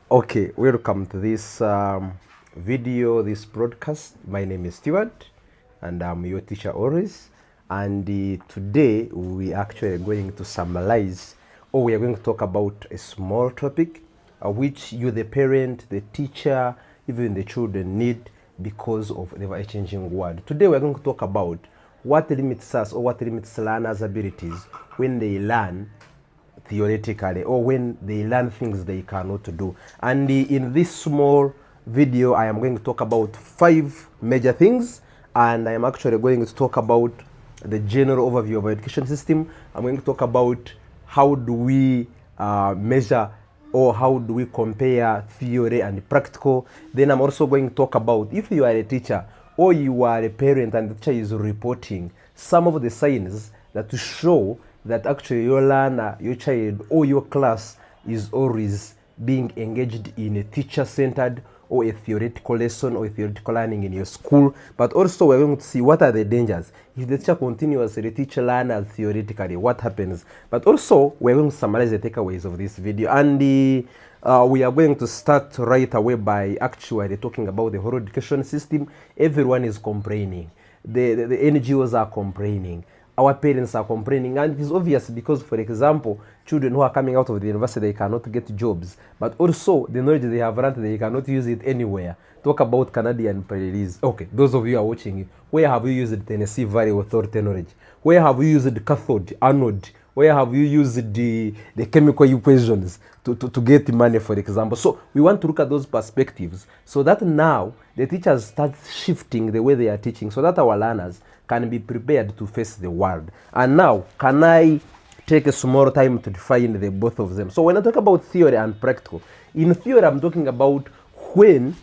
Okay, welcome to this video, this broadcast. My name is Stewart, and I'm your teacher always. And today we actually going to summarize, or we are going to talk about a small topic, which you, the parent, the teacher, even the children need because of the ever-changing world. Today we are going to talk about what limits us or what limits learners' abilities when they learn theoretically or when they learn things they cannot do. And in this small video I am going to talk about 5 major things, and I am actually going to talk about the general overview of our education system. I'm going to talk about how do we measure or how do we compare theory and practical. Then I'm also going to talk about if you are a teacher or you are a parent and the teacher is reporting some of the signs that show that actually your learner, your child, or your class is always being engaged in a teacher-centered or a theoretical lesson or a theoretical learning in your school. But also we're going to see what are the dangers. If the teacher continuously teach learners theoretically, what happens? But also we're going to summarize the takeaways of this video. And we are going to start right away by actually talking about the whole education system. Everyone is complaining. The NGOs are complaining. Our parents are complaining, and it is obvious because, for example, children who are coming out of the university, they cannot get jobs, but also the knowledge they have learned, they cannot use it anywhere. Talk about Canadian prairies. Okay, those of you are watching it, where have you used Tennessee Valley Authority knowledge? Where have you used cathode, anode? Where have you used the chemical equations to get money, for example? So we want to look at those perspectives so that now the teachers start shifting the way they are teaching so that our learners can be prepared to face the world. And now, can I take a small time to define the both of them? So when I talk about theory and practical, in theory I'm talking about when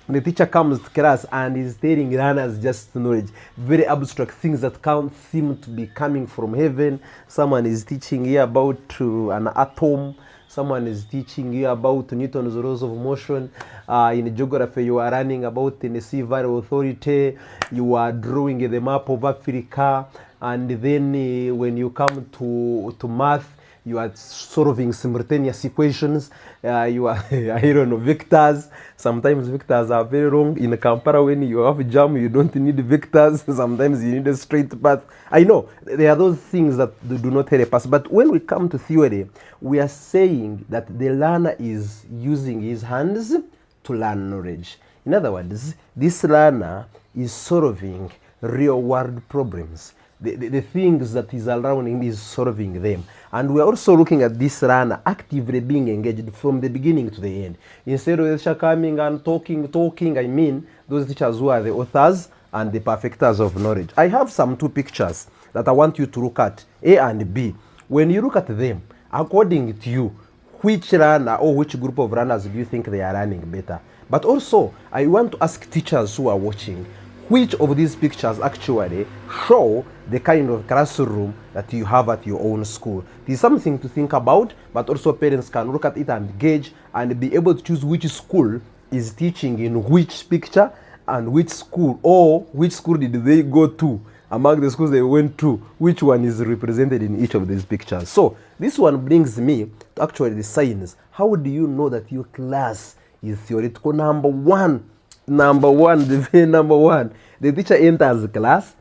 the teacher comes to class and is telling learners just knowledge, very abstract things that can't seem to be coming from heaven. Someone is teaching you about an atom. Someone is teaching you about Newton's laws of motion. In geography, you are learning about Tennessee Valley Authority. You are drawing the map of Africa. And then when you come to math, you are solving simultaneous equations. You are, I don't know, vectors. Sometimes vectors are very wrong. In Kampala, when you have jam, you don't need vectors. Sometimes you need a straight path. I know, there are those things that do not help us. But when we come to theory, we are saying that the learner is using his hands to learn knowledge. In other words, this learner is solving real world problems. The things that is around him is solving them. And we're also looking at this learner actively being engaged from the beginning to the end. Instead of the teacher coming and talking, I mean those teachers who are the authors and the perfecters of knowledge. I have some 2 pictures that I want you to look at, A and B. When you look at them, according to you, which learner or which group of learners do you think they are learning better? But also, I want to ask teachers who are watching, which of these pictures actually show the kind of classroom that you have at your own school? This is something to think about, but also parents can look at it and gauge and be able to choose which school is teaching in which picture and which school, or which school did they go to among the schools they went to, which one is represented in each of these pictures. So this one brings me to actually the signs. How do you know that your class is theoretical? Number one, the very number one, the teacher enters the class,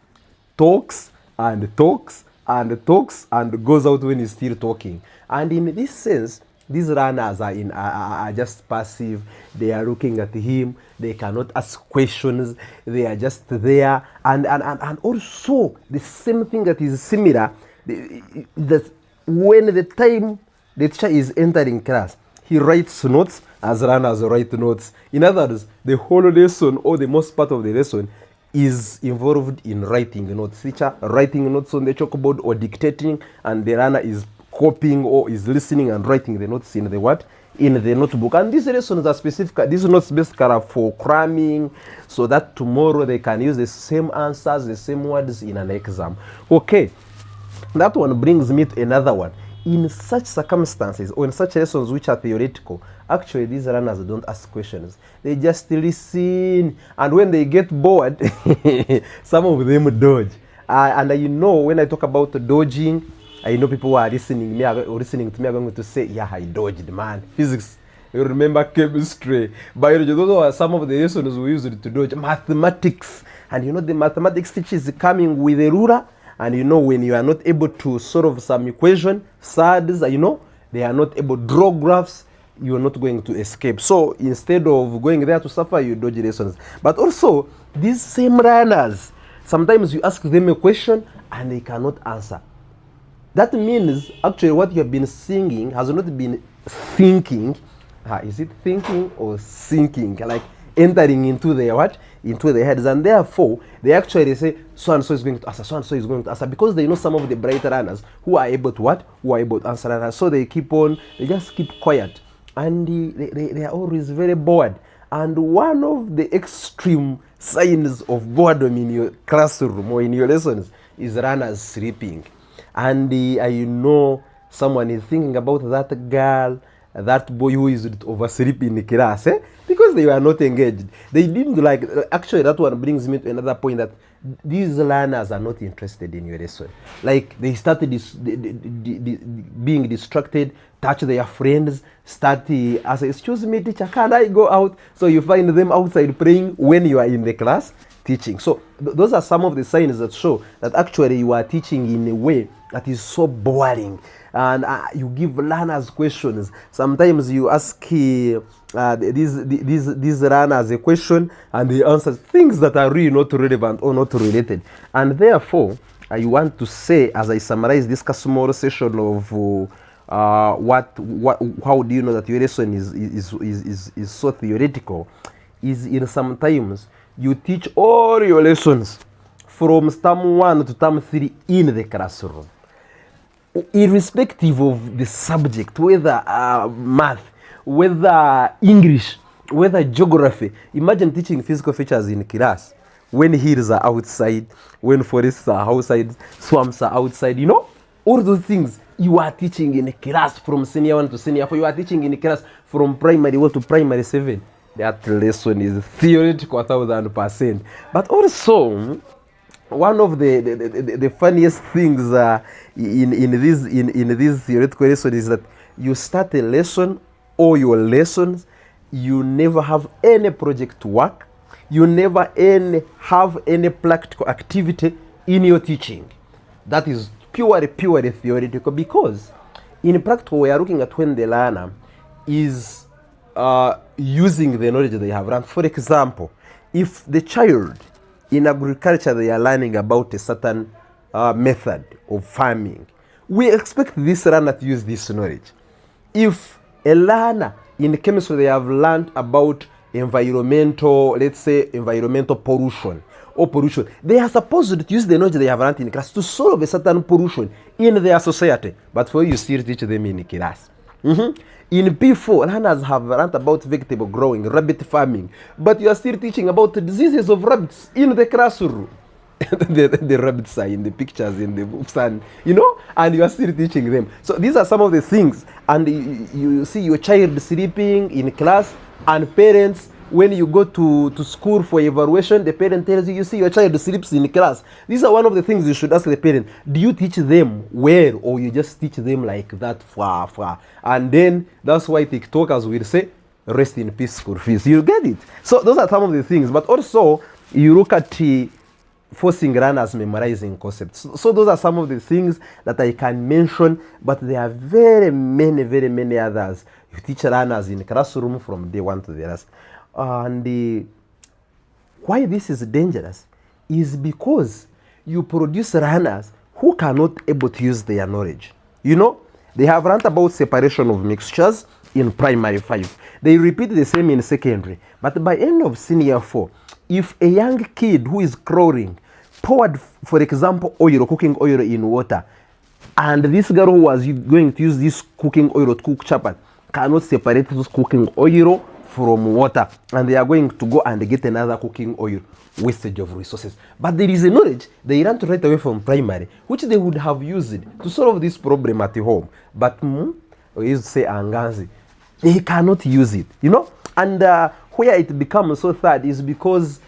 talks and talks and talks and goes out when he's still talking. And in this sense, these learners are just passive. They are looking at him. They cannot ask questions. They are just there. And also the same thing that is similar, that when the time the teacher is entering class, he writes notes as learners write notes. In other words, the whole lesson or the most part of the lesson is involved in writing notes. Teacher writing notes on the chalkboard or dictating, and the learner is copying or is listening and writing the notes in the what? In the notebook. And these lessons are specific. These notes basically are for cramming, so that tomorrow they can use the same answers, the same words in an exam. Okay, that one brings me to another one. In such circumstances or in such lessons which are theoretical, actually these learners don't ask questions. They just listen, and when they get bored, some of them dodge. And you know, when I talk about dodging, I know people who are listening to me are going to say, yeah, I dodged, man. Physics You remember chemistry, biology. Those are some of the lessons we used to do. Mathematics. And you know, the mathematics teacher is coming with a ruler. And you know, when you are not able to solve some equation, SADs, you know, they are not able to draw graphs, you are not going to escape. So instead of going there to suffer, you dodge lessons. But also, these same learners, sometimes you ask them a question and they cannot answer. That means actually what you have been singing has not been thinking. Is it thinking or sinking? Like entering into their what? Into their heads. And therefore, they actually say, so-and-so is going to answer, so-and-so is going to answer. Because they know some of the brighter runners who are able to what? Who are able to answer runners. So they keep on, they just keep quiet. And they are always very bored. And one of the extreme signs of boredom in your classroom or in your lessons is runners sleeping. And I know someone is thinking about that girl, that boy who is oversleeping in class, because they were not engaged. They didn't like, actually that one brings me to another point, that these learners are not interested in your lesson. Like they started being distracted, touch their friends, start as excuse me teacher, can I go out? So you find them outside praying when you are in the class teaching. So those are some of the signs that show that actually you are teaching in a way that is so boring. And you give learners questions. Sometimes you ask these learners a question and they answer things that are really not relevant or not related. And therefore, you want to say, as I summarize this small session of how do you know that your lesson is so theoretical, is in sometimes you teach all your lessons from term 1 to term 3 in the classroom, irrespective of the subject, whether math, whether English, whether geography. Imagine teaching physical features in class when hills are outside, when forests are outside, swamps are outside, you know, all those things you are teaching in class from senior 1 to senior 4. You are teaching in class from primary 1 to primary 7. That lesson is theoretical 1000%. But also, one of the funniest things in these theoretical lessons is that you start a lesson or your lessons, you never have any project work, you never have any practical activity in your teaching. That is purely theoretical, because in practical we are looking at when the learner is using the knowledge they have learned. For example, if the child in agriculture they are learning about a certain method of farming, we expect this learner to use this knowledge. If a learner in chemistry they have learned about environmental, let's say environmental pollution or pollution, they are supposed to use the knowledge they have learned in class to solve a certain pollution in their society. But for you still teach them in class. In P4, learners have learned about vegetable growing, rabbit farming, but you are still teaching about the diseases of rabbits in the classroom. the rabbits are in the pictures, in the books, and you know, and you are still teaching them. So these are some of the things. And you see your child sleeping in class, and parents, when you go to school for evaluation, the parent tells you, you see your child sleeps in class. These are one of the things you should ask the parent. Do you teach them well, or you just teach them like that far? And then that's why TikTokers will say, rest in peace school fees. You get it? So those are some of the things. But also, you look at forcing learners memorizing concepts. So those are some of the things that I can mention, but there are very many others. You teach learners in classroom from day 1 to the last. And why this is dangerous is because you produce learners who cannot able to use their knowledge. You know, they have learned about separation of mixtures in primary 5. They repeat the same in secondary. But by end of senior 4, if a young kid who is crawling poured, for example, cooking oil in water, and this girl who was going to use this cooking oil to cook chapati cannot separate this cooking oil from water, and they are going to go and get another cooking oil, wastage of resources. But there is a knowledge they learned right away from primary, which they would have used to solve this problem at home. But we used to say angazi, they cannot use it, you know. And where it becomes so sad is because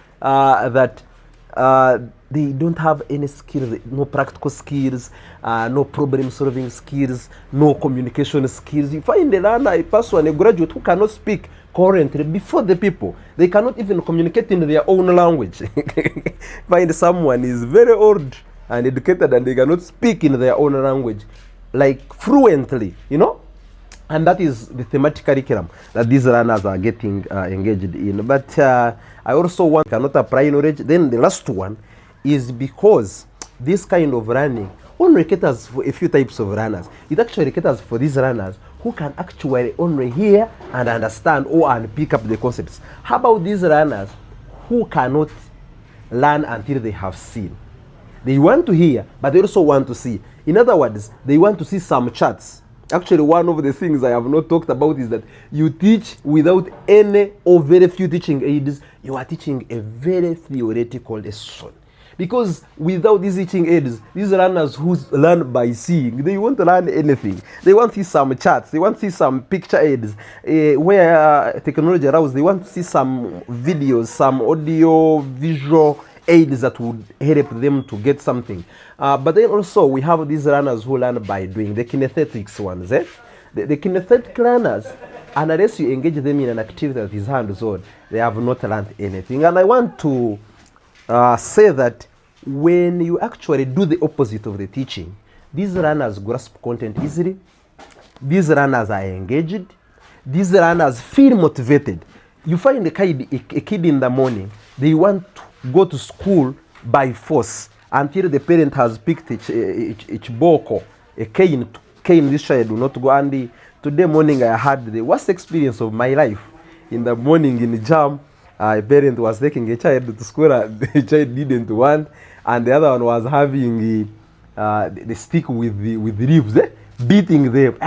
they don't have any skills, no practical skills, no problem solving skills, no communication skills. You find a learner, a person, a graduate who cannot speak currently before the people. They cannot even communicate in their own language. Find someone is very old and educated and they cannot speak in their own language like fluently, you know. And that is the thematic curriculum that these learners are getting engaged in. But I also want cannot apply knowledge. Then the last one is because this kind of learning only caters for a few types of learners. It actually caters for these learners who can actually only hear and understand or and pick up the concepts. How about these learners who cannot learn until they have seen? They want to hear, but they also want to see. In other words, they want to see some charts. Actually, one of the things I have not talked about is that you teach without any or very few teaching aids. You are teaching a very theoretical lesson. Because without these teaching aids, these learners who learn by seeing, they won't learn anything. They want to see some charts, they want to see some picture aids, where technology allows, they want to see some videos, some audio, visual aids that would help them to get something. But then also we have these learners who learn by doing, the kinesthetics ones. The kinesthetic learners, unless you engage them in an activity that is hands-on, they have not learned anything. And I want to say that when you actually do the opposite of the teaching, these learners grasp content easily, these learners are engaged, these learners feel motivated. You find a kid in the morning, they want to go to school by force until the parent has picked each boko, a cane this child will not go. And today morning I had the worst experience of my life. In the morning in the jam, a parent was taking a child to school and the child didn't want, and the other one was having the stick with the leaves, beating them.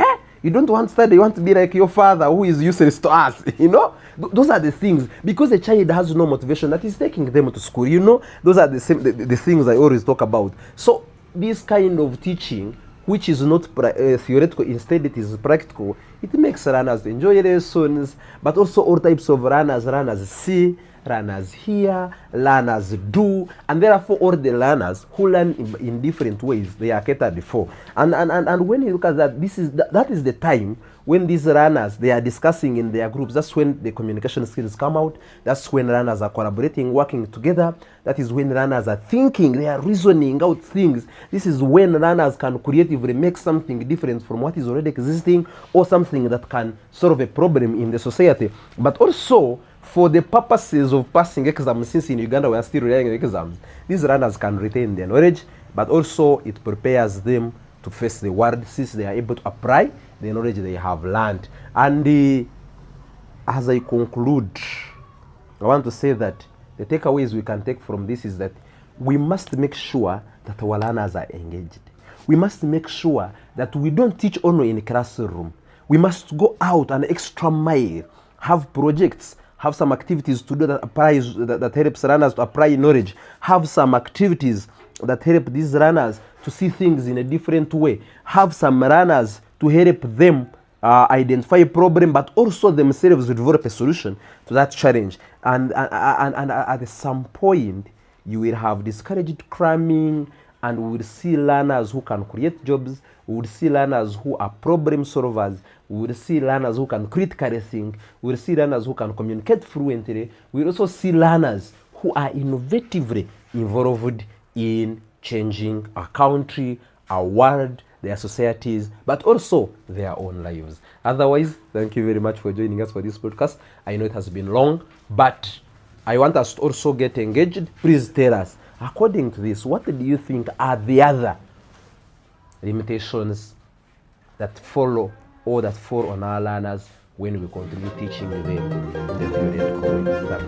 You don't want to study, you want to be like your father who is useless to us, you know. Those are the things, because the child has no motivation that is taking them to school, you know. Those are the things I always talk about. So this kind of teaching, which is not theoretical, instead it is practical, it makes learners enjoy lessons, but also all types of learners see, learners hear, learners do, and therefore all the learners who learn in different ways, they are catered for. And when you look at that, that is the time when these learners, they are discussing in their groups. That's when the communication skills come out. That's when learners are collaborating, working together. That is when learners are thinking, they are reasoning out things. This is when learners can creatively make something different from what is already existing, or something that can solve a problem in the society. But also, for the purposes of passing exams, since in Uganda we are still relying on exams, these learners can retain their knowledge, but also it prepares them to face the world, since they are able to apply the knowledge they have learned. And as I conclude, I want to say that the takeaways we can take from this is that we must make sure that our learners are engaged. We must make sure that we don't teach only in a classroom. We must go out an extra mile, have projects, have some activities to do that helps learners to apply knowledge, have some activities that help these learners to see things in a different way, have some learners to help them identify a problem, but also themselves develop a solution to that challenge. And at some point, you will have discouraged cramming, and we will see learners who can create jobs. We will see learners who are problem solvers. We will see learners who can critically think. We will see learners who can communicate fluently. We will also see learners who are innovatively involved in changing our country, our world, their societies, but also their own lives. Otherwise, thank you very much for joining us for this podcast. I know it has been long, but I want us to also get engaged. Please tell us, according to this, what do you think are the other limitations that follow or that fall on our learners when we continue teaching them in the theoretical way?